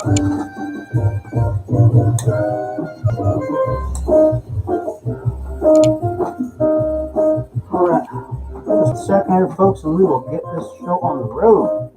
All right, just a second here, folks, and we will get this show on the road.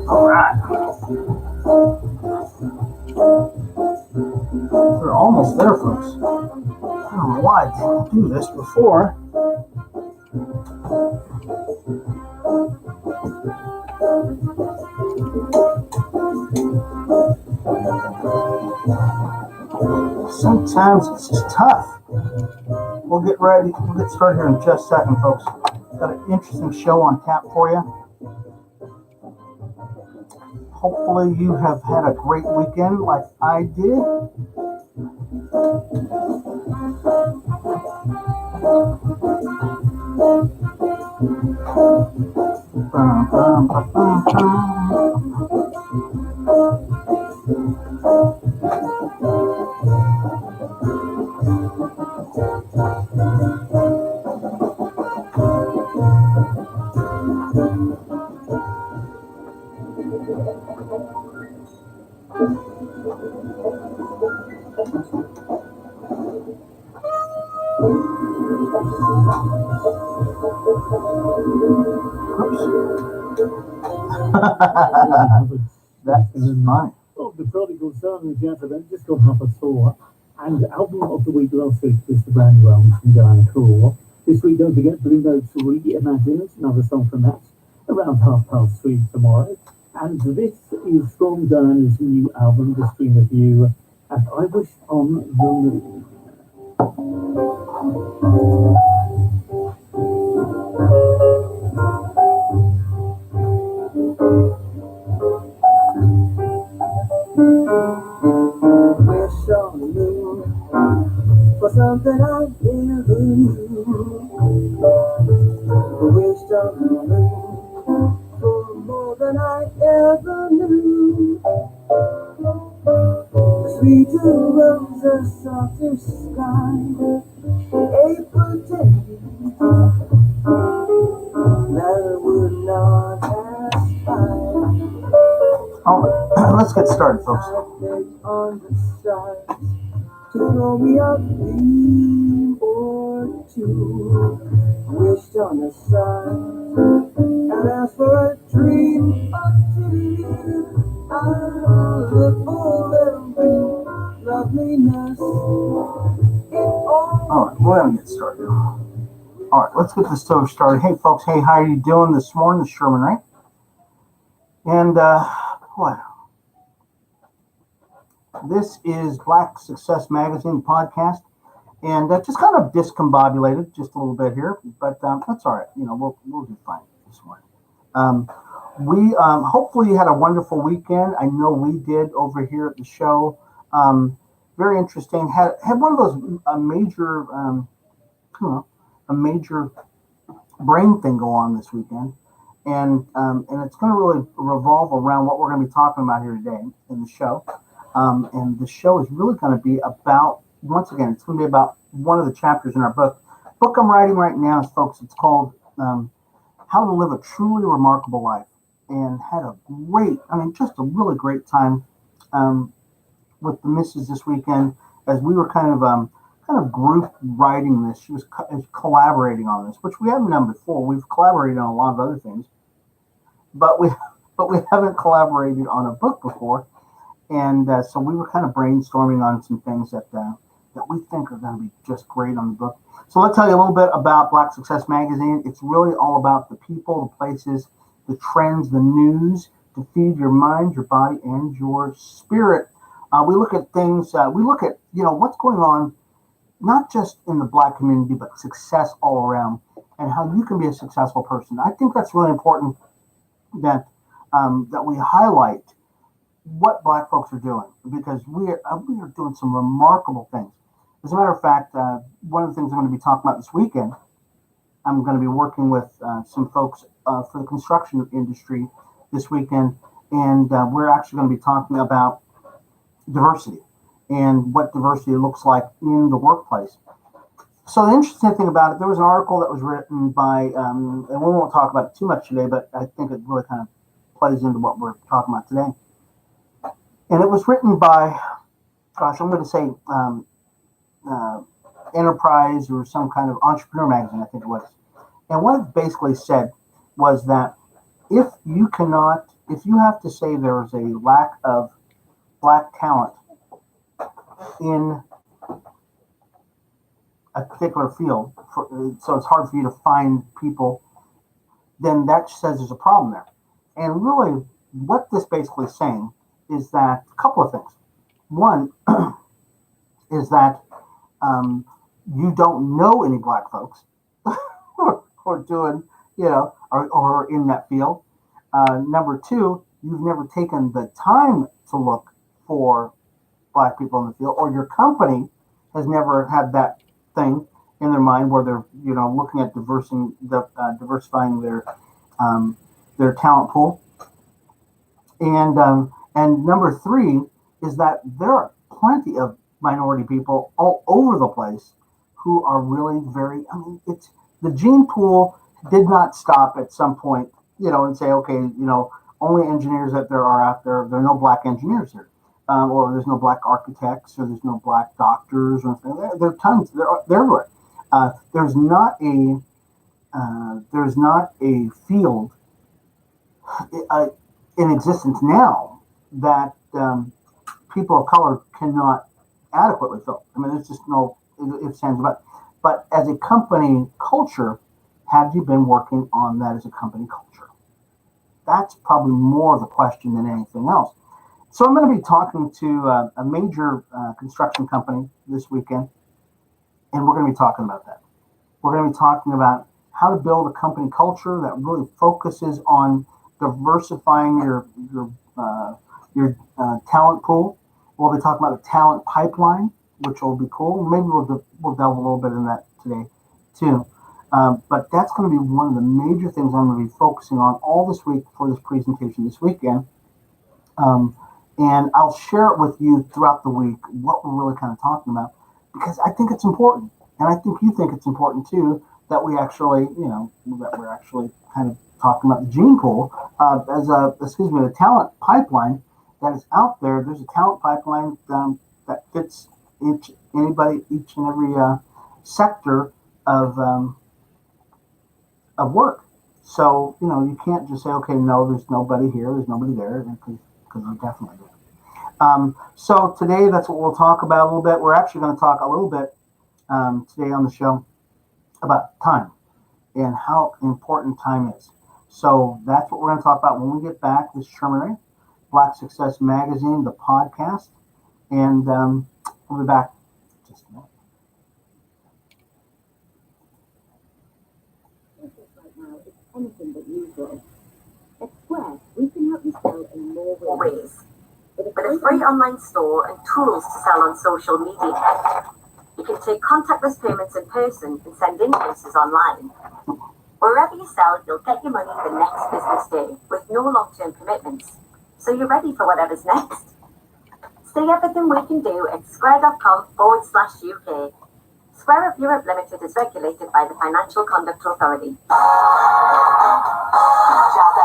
All right. We're almost there, folks. I don't know why I didn't do this before. Sometimes it's just tough. We'll get ready. We'll get started here in just a second, folks. Got an interesting show on tap for you. Hopefully you have had a great weekend like I did. That is mine. Well, the prodigal son, gentlemen, just got off a tour. And album of the week last week was the brand new album from Diana Cool. This week, don't forget Blue Notes Reimagined, another song from that, around 3:30 tomorrow. And this is from Diana's new album, The Stream of You, and I Wish on the Moon. Wish on the moon for something I never knew. Wished on the moon for more than I ever knew. The sweeter rose, a softer sky, April day that would not pass by. All right, let's get started, folks. I begged on the stars to throw me a beam or two. Wished on the sun and asked for a dream or two. I looked for every loveliness. All right, we're gonna get started. All right, let's get this show started. Hey, folks. Hey, how are you doing this morning? This is Sherman Ray. And what? This is Black Success Magazine podcast, and just kind of discombobulated just a little bit here, but that's all right. You know, we'll do fine this morning. We hopefully you had a wonderful weekend. I know we did over here at the show. Very interesting. Had one of those a major brain thing go on this weekend. And it's going to really revolve around what we're going to be talking about here today in the show. And the show is really going to be about, once again, it's going to be about one of the chapters in our book. The book I'm writing right now is, folks, it's called How to Live a Truly Remarkable Life. And had a great, just a really great time with the missus this weekend as we were kind of group writing this. She was collaborating on this, which we haven't done before. We've collaborated on a lot of other things. But we haven't collaborated on a book before, and so we were kind of brainstorming on some things that that we think are going to be just great on the book. So let's tell you a little bit about Black Success Magazine. It's really all about the people, the places, the trends, the news to feed your mind, your body, and your spirit. We look at things, we look at, what's going on, not just in the Black community, but success all around and how you can be a successful person. I think that's really important that we highlight what Black folks are doing, because we are doing some remarkable things. As a matter of fact, one of the things I'm going to be talking about this weekend, I'm going to be working with some folks for the construction industry this weekend, and we're actually going to be talking about diversity and what diversity looks like in the workplace. So the interesting thing about it, there was an article that was written by, and we won't talk about it too much today, but I think it really kind of plays into what we're talking about today. And it was written by, I'm going to say Enterprise or some kind of entrepreneur magazine, I think it was. And what it basically said was that if you have to say there is a lack of Black talent in a particular field, so it's hard for you to find people, then that says there's a problem there. And really, what this basically is saying is that a couple of things. One is that you don't know any Black folks who are doing, or in that field. Number two, you've never taken the time to look for Black people in the field, or your company has never had that thing in their mind where they're, looking at diversifying their talent pool. And number three is that there are plenty of minority people all over the place who are really it's the gene pool did not stop at some point, and say, okay, only engineers that there are out there, there are no Black engineers here, or there's no Black architects, or there's no Black doctors, or anything. There are tons. They're everywhere. There's not a field in existence now that people of color cannot adequately fill. I mean, there's just no ifs, ands, buts. But as a company culture, have you been working on that as a company culture? That's probably more of the question than anything else. So I'm going to be talking to a major construction company this weekend, and we're going to be talking about that. We're going to be talking about how to build a company culture that really focuses on diversifying your talent pool. We'll be talking about a talent pipeline, which will be cool. Maybe we'll delve a little bit in that today too. But that's going to be one of the major things I'm going to be focusing on all this week for this presentation this weekend. And I'll share it with you throughout the week, what we're really kind of talking about, because I think it's important. And I think you think it's important too, that we actually, that we're actually kind of talking about the gene pool the talent pipeline that is out there. There's a talent pipeline that fits each and every sector of work. So, you can't just say, okay, no, there's nobody here, there's nobody there, because I'm definitely there. So today, that's what we'll talk about a little bit. We're actually going to talk a little bit today on the show about time and how important time is. So that's what we're going to talk about when we get back. This is Sherman Ray, Black Success Magazine, the podcast, and we'll be back in just a minute. Right now, it's anything but usual. At Square, we can help you sell in more ways. With a free online store and tools to sell on social media. You can take contactless payments in person and send invoices online. Wherever you sell, you'll get your money the next business day with no long-term commitments. So you're ready for whatever's next. See everything we can do at square.com/UK. Square of Europe Limited is regulated by the Financial Conduct Authority. Jazz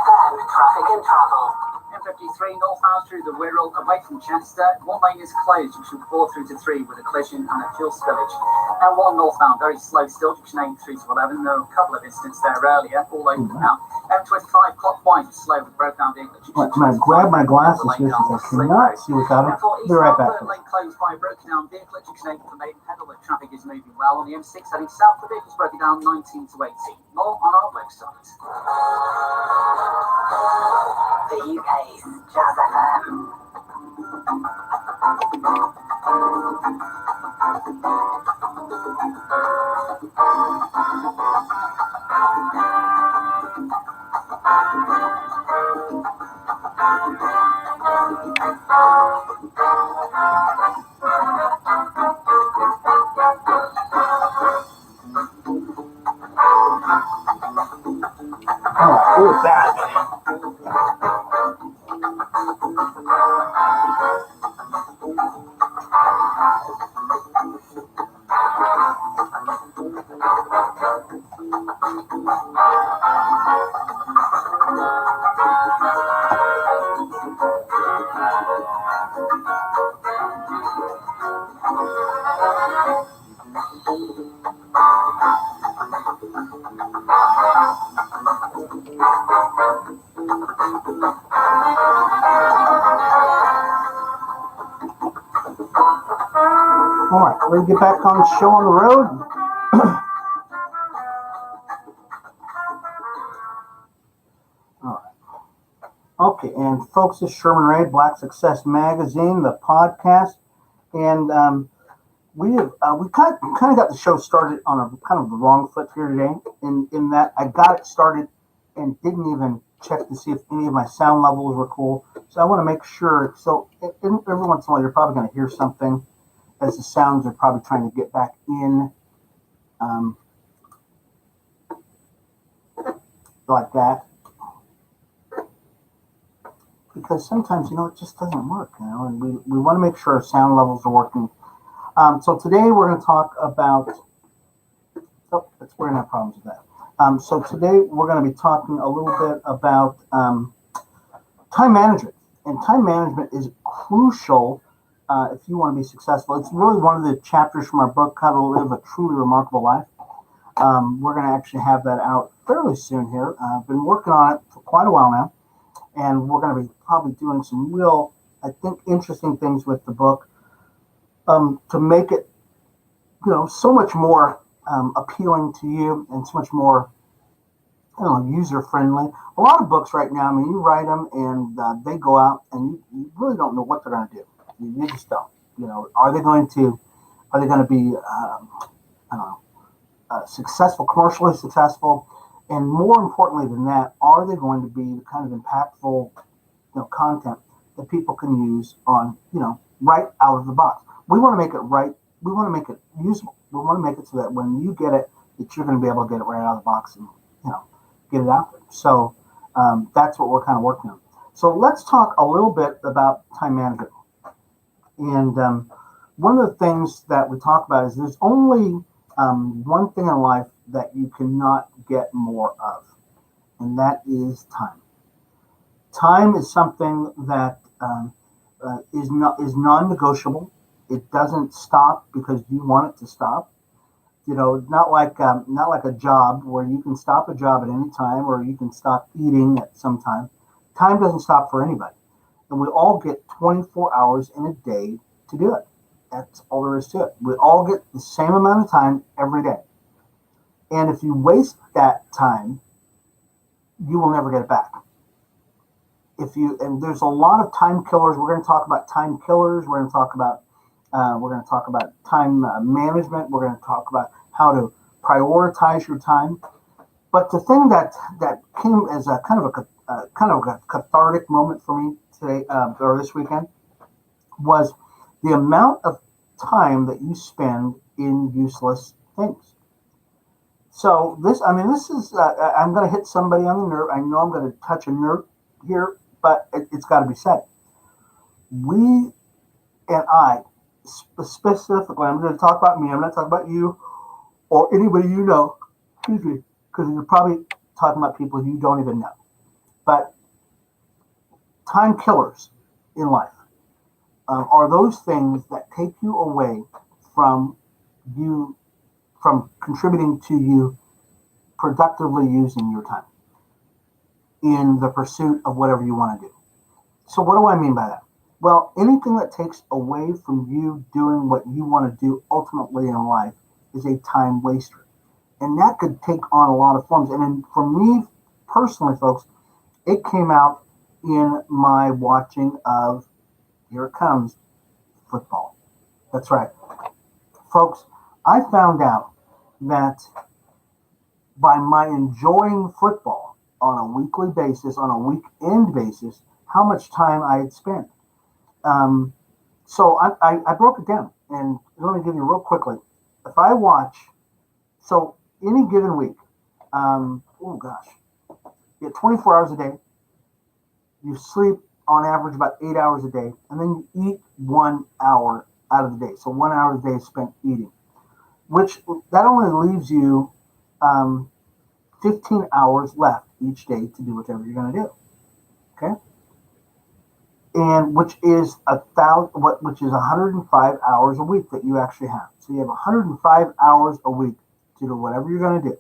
FM, traffic and travel. M53 northbound through the Wirral away from Chester. One lane is closed, which will 4 through to 3 with a collision and a fuel spillage. M1 northbound, very slow still, junction 83 to 11. There were a couple of incidents there earlier, all open now. M25 clockwise, slow with broke down vehicle. I'm going to grab my glasses here since I cannot see without them. Be right back. Lane closed by a broken down vehicle at junction 8 for Maidenhead, although traffic is moving well. On the M6 heading south, the vehicle's broken down 19 to 18. More on our website. The UK's Jazz FM. Oh, who is that? All right, ready to get back on the show on the road? All right. Okay, and folks, this is Sherman Ray, Black Success Magazine, the podcast, and we kind of got the show started on a kind of the wrong foot here today. In that I got it started and didn't even check to see if any of my sound levels were cool. So I want to make sure. So every once in a while, you're probably going to hear something as the sounds are probably trying to get back in, like that. Because sometimes, it just doesn't work, and we want to make sure our sound levels are working. So today we're going to talk about, we're going to have problems with that. So today we're going to be talking a little bit about time management. And time management is crucial if you want to be successful. It's really one of the chapters from our book, How to Live a Truly Remarkable Life. We're going to actually have that out fairly soon here. I've been working on it for quite a while now. And we're going to be probably doing some real, I think, interesting things with the book to make it, so much more appealing to you and so much more, user-friendly. A lot of books right now, you write them and they go out and you really don't know what they're going to do. You just don't. Are they going to be, successful, commercially successful? And more importantly than that, are they going to be the kind of impactful, content that people can use on, right out of the box? We want to make it right. We want to make it usable. We want to make it so that when you get it, that you're going to be able to get it right out of the box and, get it out there. So that's what we're kind of working on. So let's talk a little bit about time management. And one of the things that we talk about is there's only one thing in life that you cannot get more of, and that is time. Time is something that is non-negotiable. It doesn't stop because you want it to stop. Not like a job where you can stop a job at any time or you can stop eating at some time. Time doesn't stop for anybody, and we all get 24 hours in a day to do it. That's all there is to it. We all get the same amount of time every day. And if you waste that time, you will never get it back. And there's a lot of time killers. We're going to talk about time killers. We're going to talk about time management. We're going to talk about how to prioritize your time. But the thing that came as a kind of a cathartic moment for me today or this weekend was the amount of time that you spend in useless things. So this is, I'm going to hit somebody on the nerve. I know I'm going to touch a nerve here, but it's got to be said. We and I, specifically, I'm going to talk about me. I'm not talking about you or anybody excuse me, because you're probably talking about people you don't even know. But time killers in life are those things that take you away from you from contributing to you productively using your time in the pursuit of whatever you want to do. So what do I mean by that? Well, anything that takes away from you doing what you want to do ultimately in life is a time waster. And that could take on a lot of forms. And for me personally, folks, it came out in my watching of, here it comes, football. That's right. Folks, I found out that by my enjoying football on a weekly basis, on a weekend basis, how much time I had spent. So I broke it down, and let me give you real quickly. If I watch, so any given week, you get 24 hours a day, you sleep on average about 8 hours a day, and then you eat 1 hour out of the day. So 1 hour a day is spent eating, which that only leaves you 15 hours left each day to do whatever you're going to do. Okay? And which is 105 hours a week that you actually have. So you have 105 hours a week to do whatever you're going to do.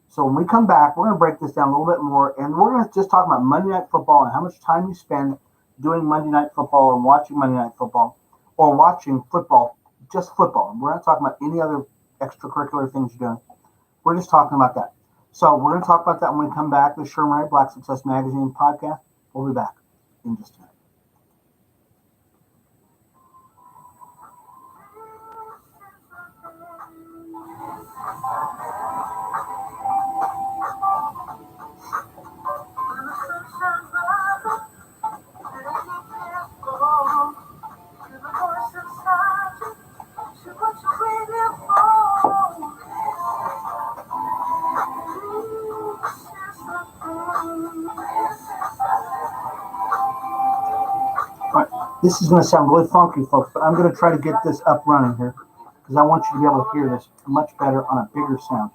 So when we come back, we're going to break this down a little bit more, and we're going to just talk about Monday Night Football and how much time you spend doing Monday Night Football and watching Monday Night Football, or watching football, just football. We're not talking about any other extracurricular things you're doing. We're just talking about that. So we're going to talk about that when we come back. The Sherman Ray Black Success Magazine podcast. We'll be back in just a minute. This is going to sound really funky, folks, but I'm going to try to get this up running here because I want you to be able to hear this much better on a bigger sound.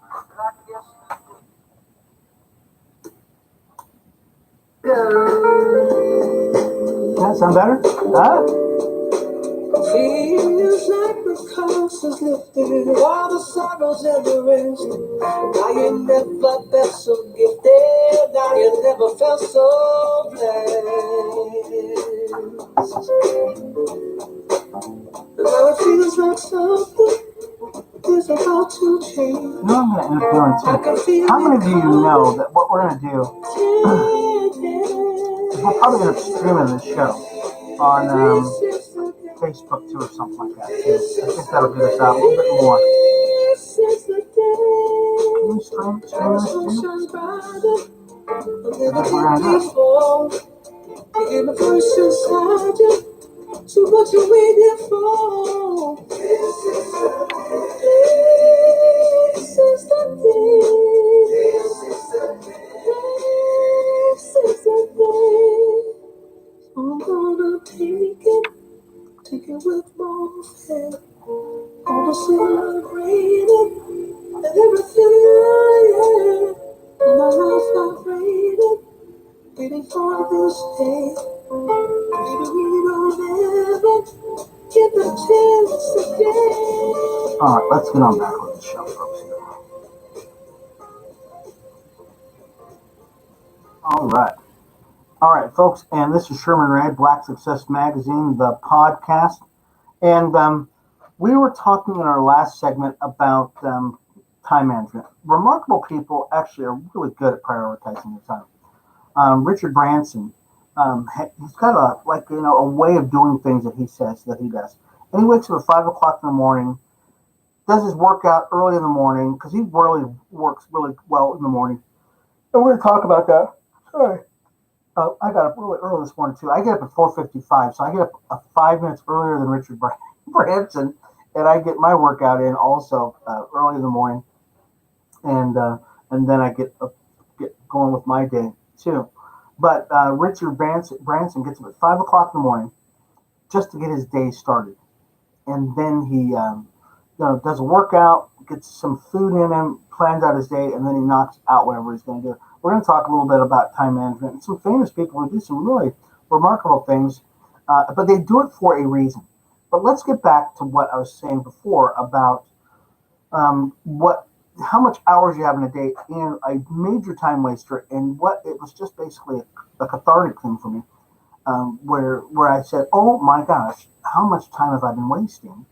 Does that sound better? Huh? Feels like the coast is lifted, all the sorrows and the rest. Now you never felt so gifted, now you never felt so blessed. Now it feels like something is about to change. You know, I'm going to interfere too. How many of you know that what we're going to do is we're probably going to stream this show on Facebook too or something like that too. I think that'll get us out a little bit more. Can we stream this too? That's what we're going to do. So what you waiting for? This is the day. I'm gonna take it with both hands. Gonna celebrate it and everything I am. My life I've rated, waiting for this day. Maybe we don't ever get the chance again. All right, let's get on back with the show, folks. All right, folks, and this is Sherman Ray, Black Success Magazine, the podcast. And we were talking in our last segment about time management. Remarkable people actually are really good at prioritizing their time. Richard Branson, he's got a way of doing things that he says that he does. And he wakes up at 5 o'clock in the morning, does his workout early in the morning, because he really works really well in the morning. And we're going to talk about that. Sorry. I got up really early this morning, too. I get up at 4:55, so I get up 5 minutes earlier than Richard Branson, and I get my workout in also early in the morning. And then I get going with my day, too. But Richard Branson gets up at 5 o'clock in the morning just to get his day started. And then he does a workout, gets some food in him, plans out his day, and then he knocks out whatever he's going to do. We're going to talk a little bit about time management and some famous people who do some really remarkable things, but they do it for a reason. But let's get back to what I was saying before about how much hours you have in a day, and a major time waster, and what it was just basically a cathartic thing for me, where I said, oh my gosh, how much time have I been wasting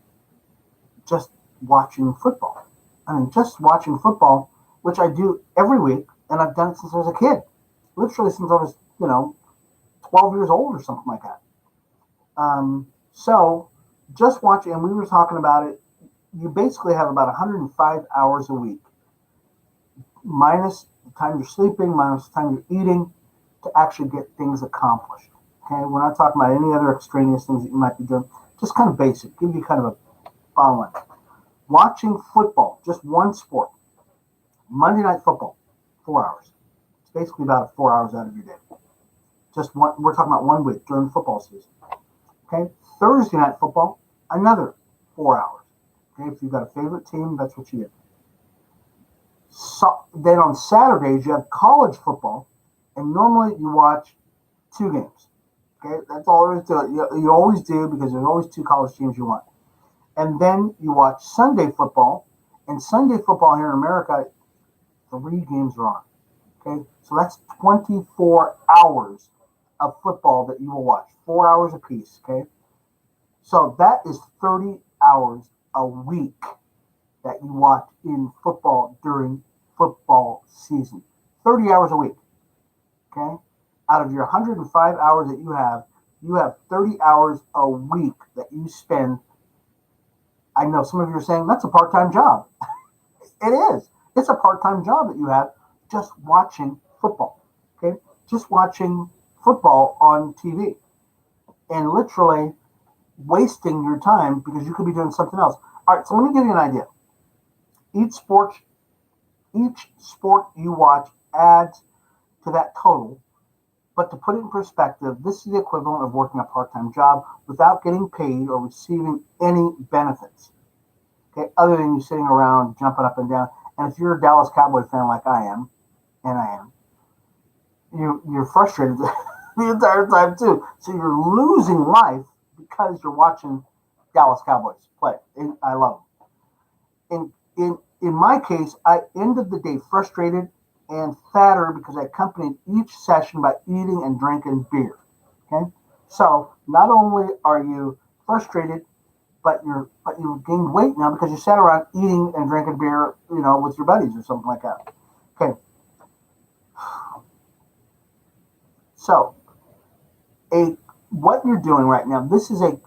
just watching football? I mean, just watching football, which I do every week, and I've done it since I was a kid, literally since I was, 12 years old or something like that. So just watching, and we were talking about it, you basically have about 105 hours a week, minus the time you're sleeping, minus the time you're eating, to actually get things accomplished. Okay, we're not talking about any other extraneous things that you might be doing, just kind of basic, give you kind of a bottom line. Watching football, just one sport, Monday Night Football, 4 hours. It's basically about 4 hours out of your day. Just one, we're talking about 1 week during football season. Okay, Thursday Night Football, another 4 hours. Okay, if you've got a favorite team, that's what you do. So then on Saturdays you have college football, and normally you watch 2 games. Okay, that's all there is to it. You always do, because there's always 2 college teams you want. And then you watch Sunday football, and Sunday football here in America, 3 games are on. Okay, so that's 24 hours of football that you will watch, 4 hours apiece. Okay, so that is 30 hours a week that you watch in football during football season. 30 hours a week. Okay, out of your 105 hours that you have 30 hours a week that you spend. I know some of you are saying that's a part-time job. It is. It's a part-time job that you have just watching football. Okay, just watching football on TV, and literally wasting your time because you could be doing something else. All right, so let me give you an idea. Each sport you watch adds to that total, but to put it in perspective, this is the equivalent of working a part-time job without getting paid or receiving any benefits. Okay, other than you sitting around jumping up and down. And if you're a Dallas Cowboy fan like I am, and I am, you're frustrated the entire time too. So you're losing life because you're watching Dallas Cowboys play. And I love them. In my case, I ended the day frustrated and fatter because I accompanied each session by eating and drinking beer. Okay, so not only are you frustrated, but you've gained weight now because you sat around eating and drinking beer, with your buddies or something like that. Okay. So, what you're doing right now, this is a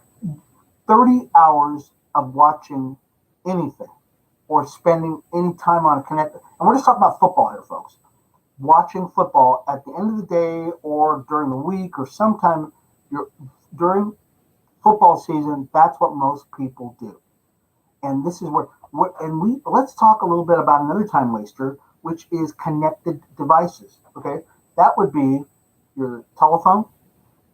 30 hours of watching anything or spending any time on a connect. And we're just talking about football here, folks. Watching football at the end of the day or during the week or sometime during football season, that's what most people do. And this is let's talk a little bit about another time waster, which is connected devices. Okay, that would be your telephone,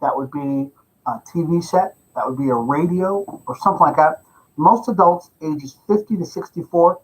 that would be a TV set, that would be a radio or something like that. Most adults ages 50 to 64,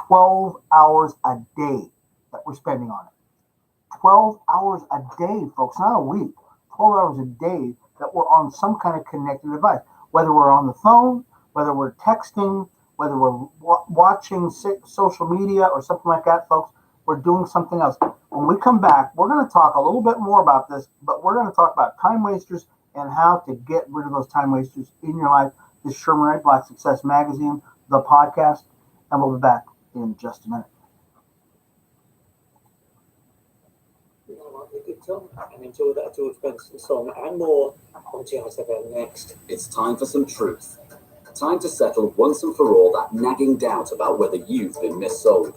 12 hours a day that we're spending on it. 12 hours a day, folks, not a week. 12 hours a day that we're on some kind of connected device, whether we're on the phone, whether we're texting, whether we're watching social media or something like that, folks. We're doing something else. When we come back, we're going to talk a little bit more about this, but we're going to talk about time wasters and how to get rid of those time wasters in your life. This is Sherman Ray, Black Success Magazine, the podcast, and we'll be back in just a minute. Good Tom, and enjoy that George Benson song and more on Jazz FM next. It's time for some truth. Time to settle once and for all that nagging doubt about whether you've been missold.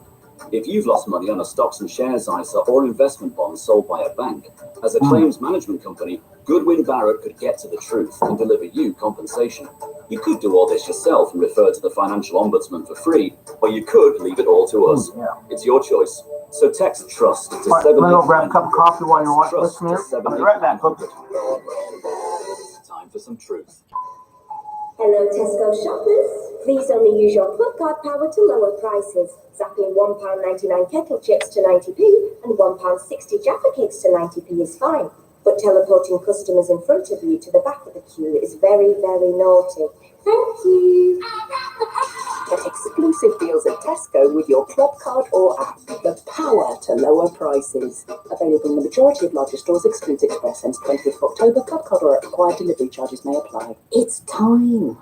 If you've lost money on a stocks and shares ISA or investment bond sold by a bank, as a claims management company, Goodwin Barrett could get to the truth and deliver you compensation. You could do all this yourself and refer to the financial ombudsman for free, or you could leave it all to us. It's your choice. So text TRUST to 7. Let me grab a cup of coffee while you're listening here. I'll be right back, folks. It's time for some truth. Hello Tesco shoppers, please only use your club card power to lower prices. Zapping £1.99 kettle chips to 90p and £1.60 Jaffa cakes to 90p is fine. But teleporting customers in front of you to the back of the queue is very, very naughty. Thank you. Get exclusive deals at Tesco with your Club card or app. The power to lower prices. Available in the majority of larger stores, excludes Express, ends 20th of October. Club card or app required, delivery charges may apply. It's time.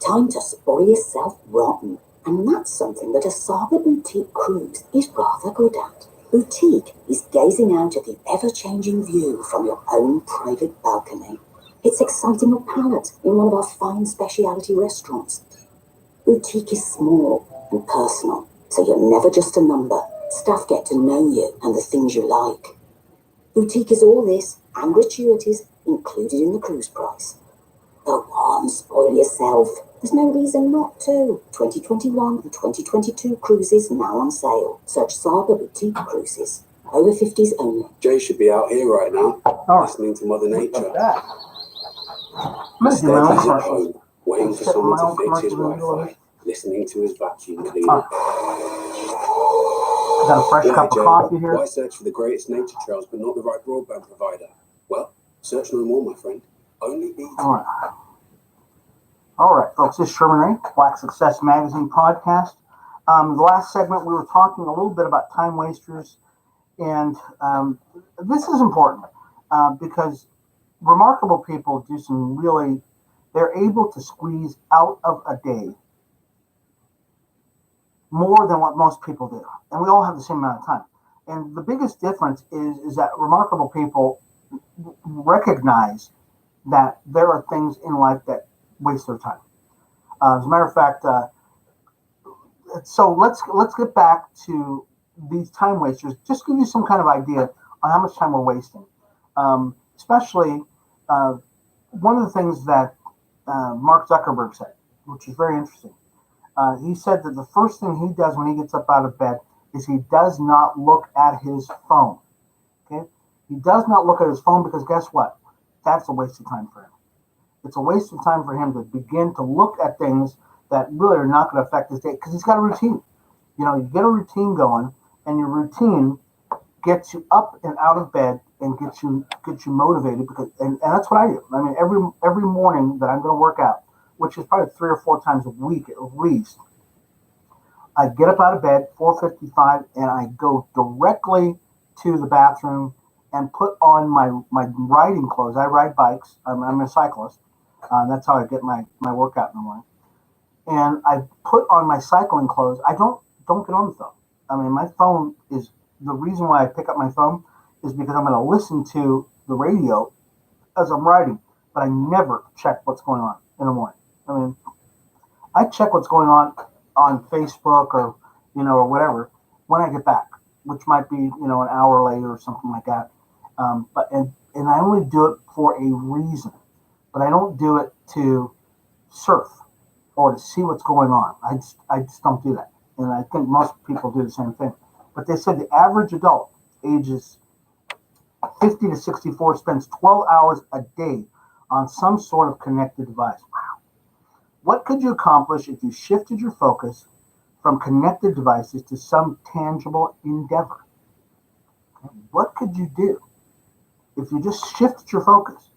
Time to spoil yourself rotten. And that's something that a Saga Boutique cruise is rather good at. Boutique is gazing out at the ever-changing view from your own private balcony. It's exciting your palate in one of our fine specialty restaurants. Boutique is small and personal, so you're never just a number. Staff get to know you and the things you like. Boutique is all this and gratuities included in the cruise price. Go on, spoil yourself. There's no reason not to. 2021 and 2022 cruises now on sale. Search Saga Boutique Cruises. Over 50s only. Jay should be out here right now, listening to Mother Nature. Instead, he's at home, waiting for someone to fix his Wi-Fi, listening to his vacuum cleaner. Got a fresh cup of coffee here. Why search for the greatest nature trails but not the right broadband provider? Well, search no more, my friend. Only BT. All right, folks, this is Sherman Ray, Black Success Magazine podcast. The last segment, we were talking a little bit about time wasters, and this is important because remarkable people do some really, they're able to squeeze out of a day more than what most people do. And we all have the same amount of time. And the biggest difference is that remarkable people recognize that there are things in life that waste their time. As a matter of fact, so let's get back to these time wasters. Just give you some kind of idea on how much time we're wasting. Especially one of the things that Mark Zuckerberg said, which is very interesting. He said that the first thing he does when he gets up out of bed is he does not look at his phone. Okay, he does not look at his phone because guess what? That's a waste of time for him. It's a waste of time for him to begin to look at things that really are not going to affect his day because he's got a routine. You know, you get a routine going, and your routine gets you up and out of bed and gets you motivated because and that's what I do. I mean, every morning that I'm going to work out, which is probably 3 or 4 times a week at least, I get up out of bed 4:55 and I go directly to the bathroom and put on my riding clothes. I ride bikes. I'm a cyclist. That's how I get my workout in the morning. And I put on my cycling clothes. I don't get on the phone. I mean, my phone is the reason why I pick up my phone is because I'm going to listen to the radio as I'm riding, but I never check what's going on in the morning. I mean, I check what's going on Facebook or or whatever when I get back, which might be an hour later or something like that. But I only do it for a reason, but I don't do it to surf or to see what's going on. I just don't do that, and I think most people do the same thing. But they said the average adult, ages 50 to 64, spends 12 hours a day on some sort of connected device. Wow. What could you accomplish if you shifted your focus from connected devices to some tangible endeavor? What could you do if you just shifted your focus?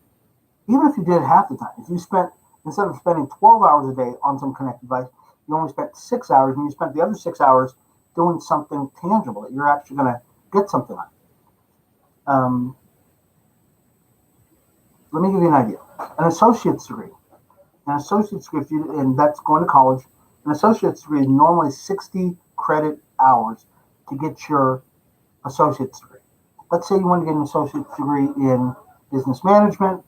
Even if you did it half the time, if you spent, instead of spending 12 hours a day on some connected device, you only spent 6 hours, and you spent the other 6 hours doing something tangible that you're actually going to get something on. Let me give you an idea. An associate's degree. An associate's degree, and that's going to college. An associate's degree is normally 60 credit hours to get your associate's degree. Let's say you want to get an associate's degree in business management,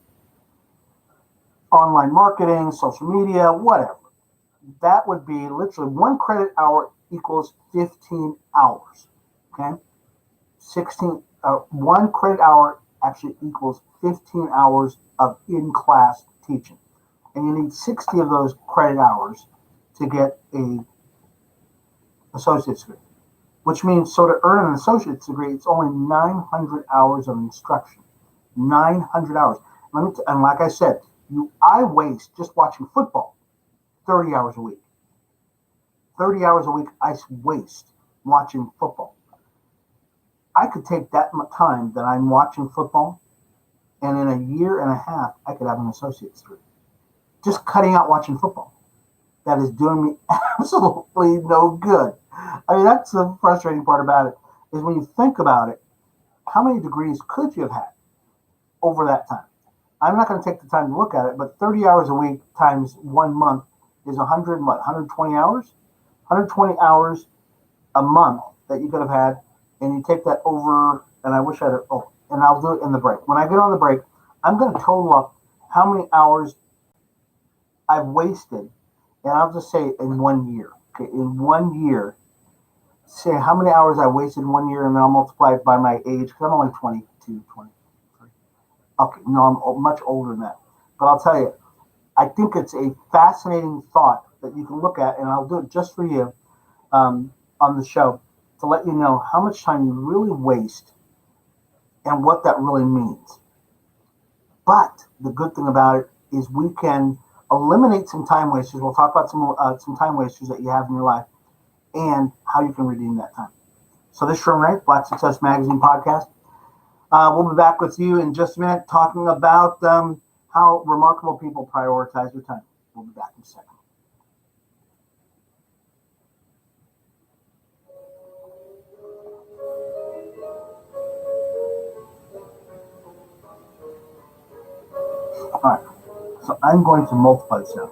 online marketing, social media, whatever. That would be literally 1 credit hour equals 15 hours. Okay? 1 credit hour actually equals 15 hours of in-class teaching. And you need 60 of those credit hours to get a associate's degree. Which means, so to earn an associate's degree, it's only 900 hours of instruction. 900 hours. And like I said, I waste just watching football 30 hours a week. 30 hours a week I waste watching football. I could take that time that I'm watching football And in a year and a half, I could have an associate's degree. Just cutting out watching football. That is doing me absolutely no good. I mean, that's the frustrating part about it, is when you think about it, how many degrees could you have had over that time? I'm not going to take the time to look at it, but 30 hours a week times 1 month is 120 hours? 120 hours a month that you could have had, and you take that over, and I wish I had, and I'll do it in the break. When I get on the break, I'm going to total up how many hours I've wasted, and I'll just say in 1 year. Okay, in 1 year, say how many hours I wasted in 1 year, and then I'll multiply it by my age, because I'm only 22, 23. Okay, no, I'm much older than that. But I'll tell you, I think it's a fascinating thought that you can look at, and I'll do it just for you on the show to let you know how much time you really waste and what that really means. But the good thing about it is we can eliminate some time wasters. We'll talk about some time wasters that you have in your life and how you can redeem that time. So this is Sherman Ray, Black Success Magazine podcast. We'll be back with you in just a minute talking about how remarkable people prioritize their time. We'll be back in a second. All right, so I'm going to multiply this out.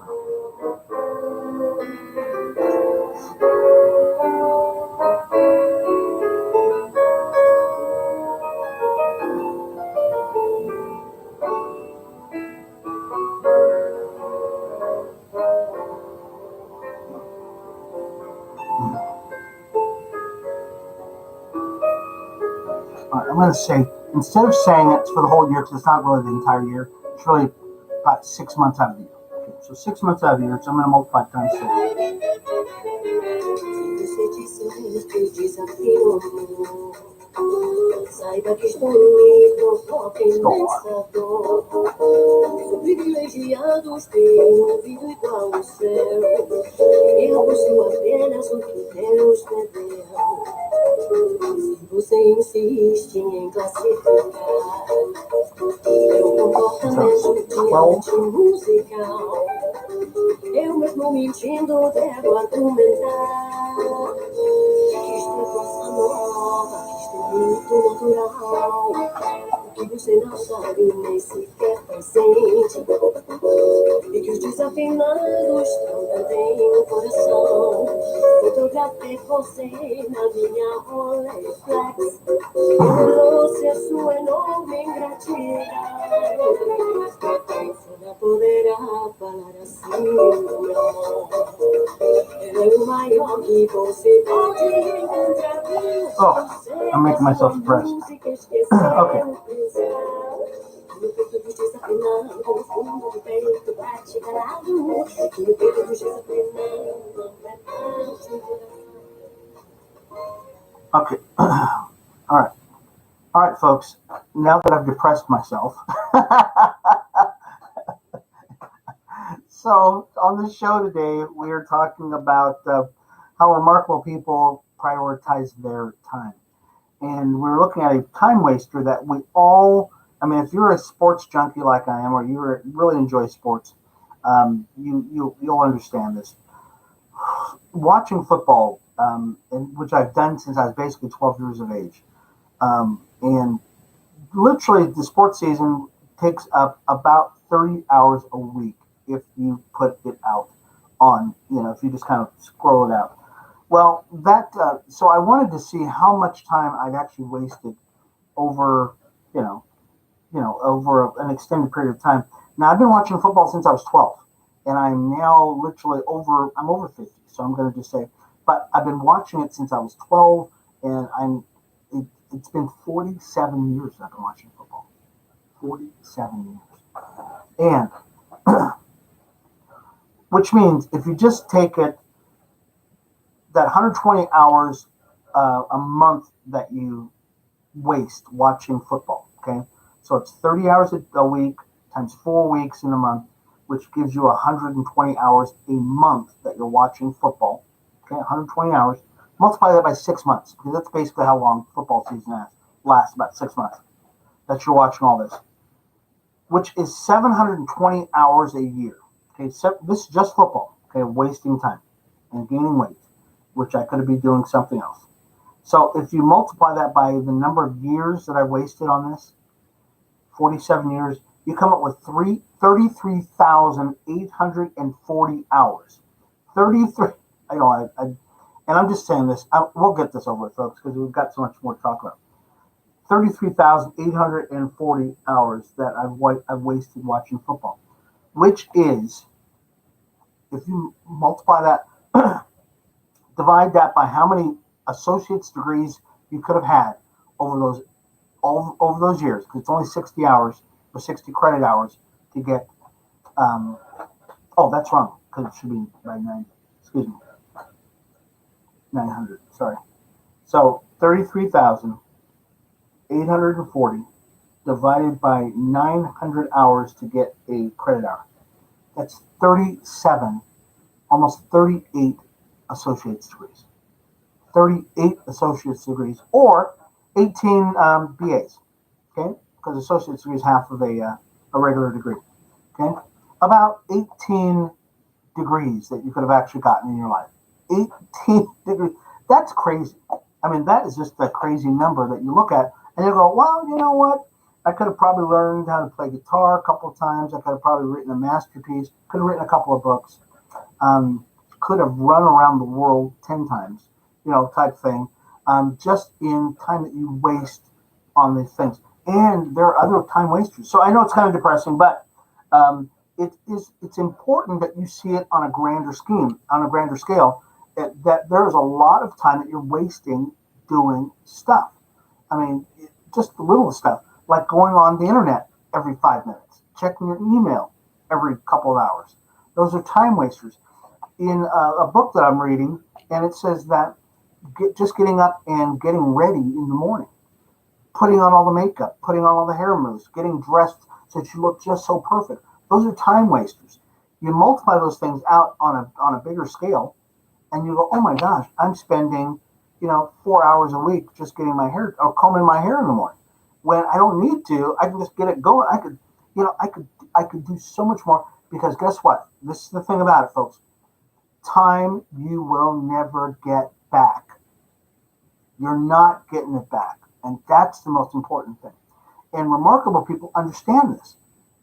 All right, I'm going to say, instead of saying it's for the whole year, because it's not really the entire year, it's really about 6 months out of the year. Okay, so 6 months out of the year, so I'm going to multiply times 6. Saiba que estou livre, foco em pensador. Sou privilegiado, tenho um ouvido igual ao céu. Eu possuo apenas o que Deus me deu. Se você insiste em classificar meu comportamento diante musical, eu mesmo mentindo devo argumentar que isto é bossa nova, que isto é muito natural, o que você não sabe nem sequer presente, e que os desafinados também têm um coração. Fotografei você na minha Rolleiflex, eu trouxe a sua enorme ingratidão. Você poderá falar assim, não. É o maior que você pode encontrar. Oh, I'm making myself depressed. Okay. Okay. All right, folks. Now that I've depressed myself, so on this show today, we are talking about how remarkable people prioritize their time. And we're looking at a time waster that we all, I mean, if you're a sports junkie like I am, or you really enjoy sports, you'll understand this. Watching football, which I've done since I was basically 12 years of age, and literally the sports season takes up about 30 hours a week if you put it out on, if you just kind of scroll it out. Well, so I wanted to see how much time I'd actually wasted over, over an extended period of time. Now, I've been watching football since I was 12, and I'm now literally I'm over 50, so I'm going to just say, but I've been watching it since I was 12, and it's been 47 years that I've been watching football. 47 years. And, which means if you just take it, that 120 hours a month that you waste watching football, okay? So it's 30 hours a week times 4 weeks in a month, which gives you 120 hours a month that you're watching football, okay? 120 hours. Multiply that by 6 months, because that's basically how long football season lasts, about 6 months, that you're watching all this. which is 720 hours a year. Okay, so this is just football. Okay, wasting time and gaining weight, which I could be doing something else. So if you multiply that by the number of years that I wasted on this, 47 years, you come up with 33,840 hours. 33. And I'm just saying this. We'll get this over with, folks, because we've got so much more to talk about. 33,840 hours that I've wasted watching football, which is, if you multiply that, divide that by how many associate's degrees you could have had over those years, because it's only 60 hours or 60 credit hours to get. That's wrong, because it should be by 90. Excuse me, 900. Sorry. So 33,840 divided by 900 hours to get a credit hour. That's 37, almost 38 associate's degrees. 38 associate's degrees, or 18 BAs, okay? Because associate's degree is half of a regular degree, okay? About 18 degrees that you could have actually gotten in your life. 18 degrees. That's crazy. I mean, that is just a crazy number that you look at and you go, well, you know what? I could have probably learned how to play guitar a couple of times. I could have probably written a masterpiece. Could have written a couple of books. Could have run around the world 10 times, type thing. Just in time that you waste on these things. And there are other time wasters. So I know it's kind of depressing, but it's important that you see it on a grander scale, that there's a lot of time that you're wasting doing stuff. I mean, just the little stuff, like going on the internet every 5 minutes, checking your email every couple of hours. Those are time wasters. In a book that I'm reading, and it says that just getting up and getting ready in the morning, putting on all the makeup, putting on all the hair moves, getting dressed so that you look just so perfect. Those are time wasters. You multiply those things out on a bigger scale, and you go, oh my gosh, I'm spending 4 hours a week just getting my hair or combing my hair in the morning. When I don't need to, I can just get it going. I could do so much more, because guess what? This is the thing about it, folks. Time you will never get back. You're not getting it back. And that's the most important thing. And remarkable people understand this,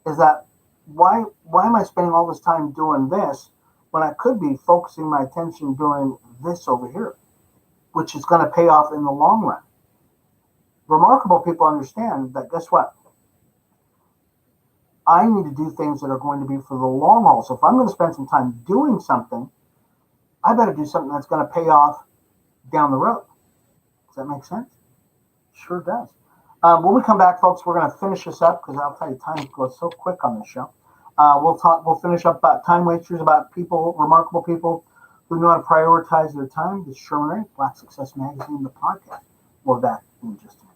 is that why am I spending all this time doing this when I could be focusing my attention doing this over here, which is going to pay off in the long run. Remarkable people understand that, guess what? I need to do things that are going to be for the long haul. So if I'm going to spend some time doing something, I better do something that's going to pay off down the road. Does that make sense? Sure does. When we come back, folks, we're going to finish this up, because I'll tell you, time goes so quick on this show. We'll finish up about time wasters, about people, remarkable people who know how to prioritize their time. This is Sherman Ray, Black Success Magazine, the podcast. We'll be back in just a minute.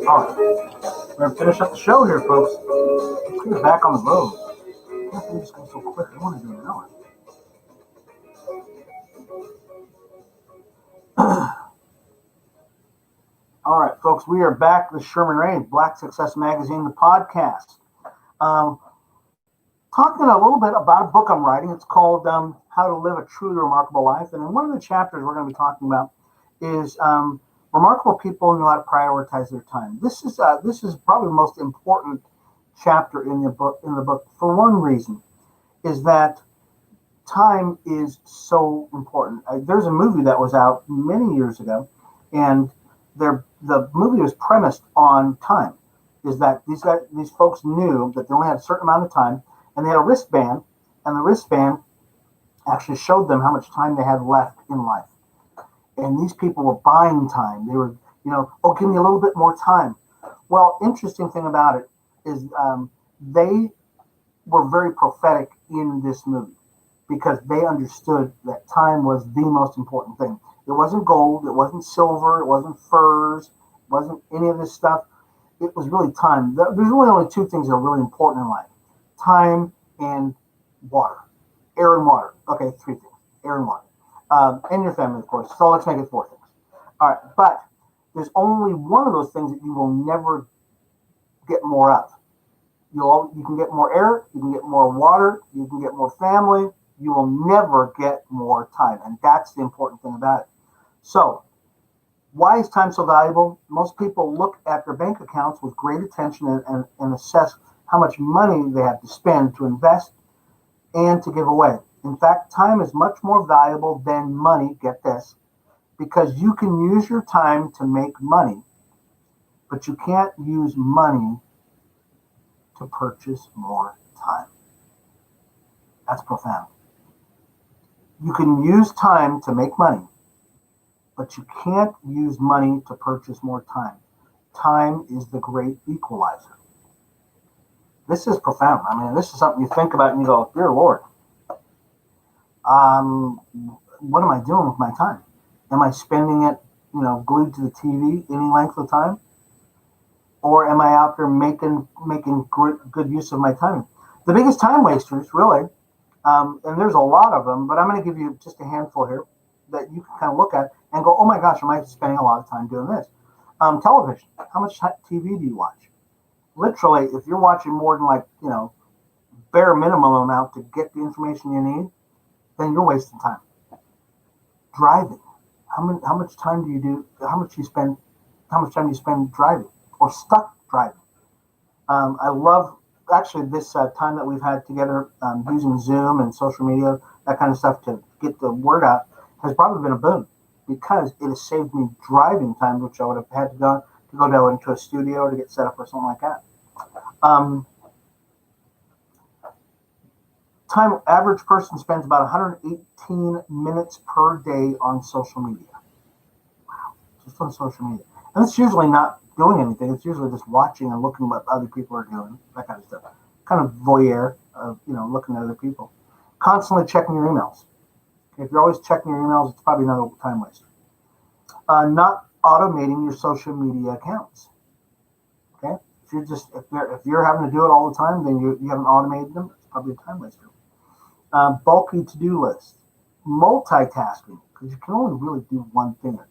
All right, we're going to finish up the show here, folks. We're back on the road. We just go so quick. I want to do an hour. All right, folks, we are back with Sherman Ray, Black Success Magazine, the podcast. Um, Talking a little bit about a book I'm writing. It's called How to Live a Truly Remarkable Life. And in one of the chapters we're going to be talking about is remarkable people know how to prioritize their time. This is probably the most important chapter in the book. For one reason, is that time is so important. There's a movie that was out many years ago, and the movie was premised on time. Is that these folks knew that they only had a certain amount of time, and they had a wristband, and the wristband actually showed them how much time they had left in life. And these people were buying time. They were, oh, give me a little bit more time. Well, interesting thing about it is they were very prophetic in this movie because they understood that time was the most important thing. It wasn't gold, it wasn't silver, it wasn't furs, it wasn't any of this stuff. It was really time. There's really only two things that are really important in life: time and water, air and water. Okay, three things: air and water, and your family, of course. So let's make it four things. All right, but there's only one of those things that you will never get more of. You can get more air, you can get more water, you can get more family. You will never get more time, and that's the important thing about it. So, why is time so valuable? Most people look at their bank accounts with great attention and assess how much money they have to spend to invest and to give away. In fact, time is much more valuable than money, get this, because you can use your time to make money, but you can't use money to purchase more time. That's profound. You can use time to make money, but you can't use money to purchase more time. Time is the great equalizer. This is profound. I mean, this is something you think about and you go, dear Lord, what am I doing with my time? Am I spending it, glued to the TV any length of time? Or am I out there making good use of my time? The biggest time wasters, really, and there's a lot of them, but I'm going to give you just a handful here that you can kind of look at and go, oh my gosh, am I spending a lot of time doing this? Television. How much TV do you watch? Literally, if you're watching more than bare minimum amount to get the information you need, then you're wasting time. Driving. How much time do you spend driving or stuck driving? I love actually this time that we've had together using Zoom and social media, that kind of stuff to get the word out has probably been a boon because it has saved me driving time, which I would have had to go down into a studio to get set up or something like that. Average person spends about 118 minutes per day on social media. Wow, just on social media. And it's usually not doing anything. It's usually just watching and looking what other people are doing, that kind of stuff. Kind of voyeur of, looking at other people. Constantly checking your emails. If you're always checking your emails, it's probably another time waster. Not automating your social media accounts. Okay? If you're having to do it all the time, then you haven't automated them. It's probably a time waster. Bulky to-do lists. Multitasking, because you can only really do one thing at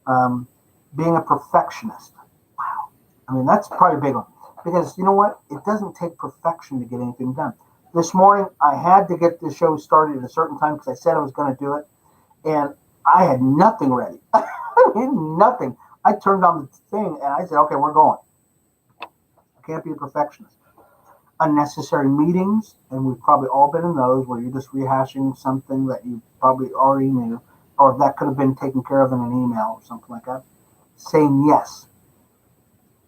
a time. Being a perfectionist. Wow. I mean, that's probably a big one. Because you know what? It doesn't take perfection to get anything done. This morning, I had to get the show started at a certain time because I said I was going to do it. And I had nothing ready. Nothing. I turned on the thing and I said, okay, we're going. I can't be a perfectionist. Unnecessary meetings, and we've probably all been in those where you're just rehashing something that you probably already knew, or that could have been taken care of in an email or something like that. Saying yes.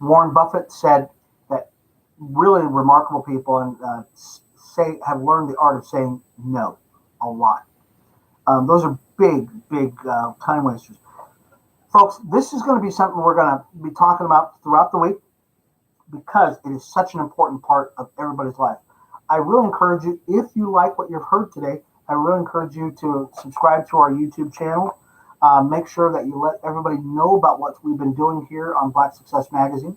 Warren Buffett said that really remarkable people and have learned the art of saying no a lot. Those are big time wasters. Folks, this is going to be something we're going to be talking about throughout the week because it is such an important part of everybody's life. I really encourage you, if you like what you've heard today, I really encourage you to subscribe to our YouTube channel. Make sure that you let everybody know about what we've been doing here on Black Success Magazine.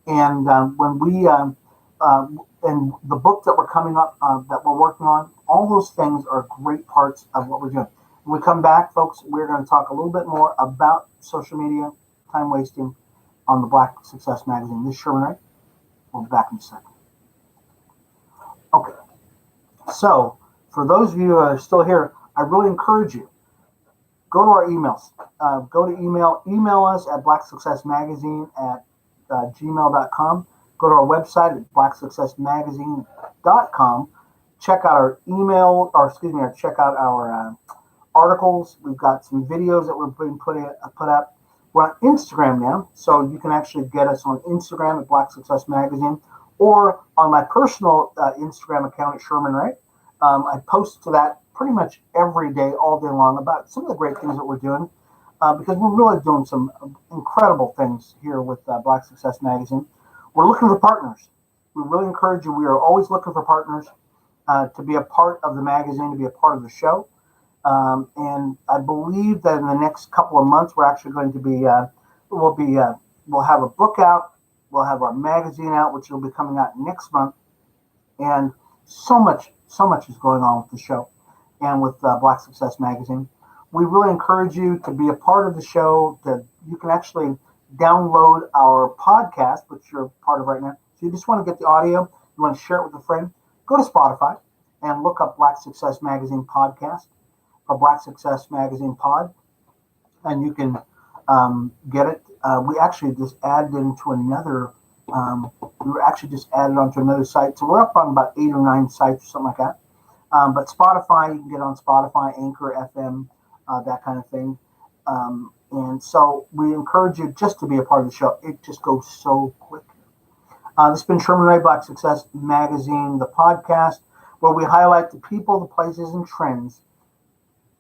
And when we and the book that we're coming up, that we're working on, all those things are great parts of what we're doing. When we come back, folks, we're going to talk a little bit more about social media, time wasting on the Black Success Magazine. This is Sherman Ray. We'll be back in a second. Okay. So, for those of you who are still here, I really encourage you, go to our emails. Go to email us at blacksuccessmagazine@gmail.com. Go to our website at blacksuccessmagazine.com. Check out our email, or check out our articles. We've got some videos that we're being put up. We're on Instagram now, so you can actually get us on Instagram at Black Success Magazine, or on my personal Instagram account at Sherman Ray. I post to that pretty much every day, all day long, about some of the great things that we're doing, because we're really doing some incredible things here with Black Success Magazine. We're looking for partners. We really encourage you. We are always looking for partners to be a part of the magazine, to be a part of the show. And I believe that in the next couple of months, we're actually going to be, we'll have a book out. We'll have our magazine out, which will be coming out next month. And so much is going on with the show and with Black Success Magazine. We really encourage you to be a part of the show. You can actually download our podcast, which you're part of right now. So you just want to get the audio, you want to share it with a friend, go to Spotify and look up Black Success Magazine Podcast or Black Success Magazine Pod, and you can get it. We actually just added into another. We were actually just added onto another site, so we're up on about 8 or 9 sites or something like that. But Spotify, you can get on Spotify, Anchor FM, that kind of thing. And so we encourage you just to be a part of the show. It just goes so quick. This has been Sherman Ray, Black Success Magazine, the podcast, where we highlight the people, the places, and trends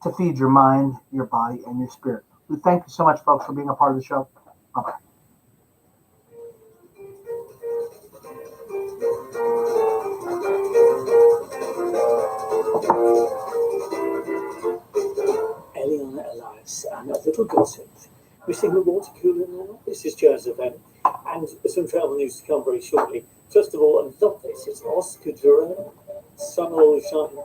to feed your mind, your body, and your spirit. We thank you so much, folks, for being a part of the show. Bye-bye. Eliana Elias and a little gossip. Missing the water cooler now? This is Joseph M. And some travel news to come very shortly. First of all, and love this, it's Oscar Durham, Sun All Shine.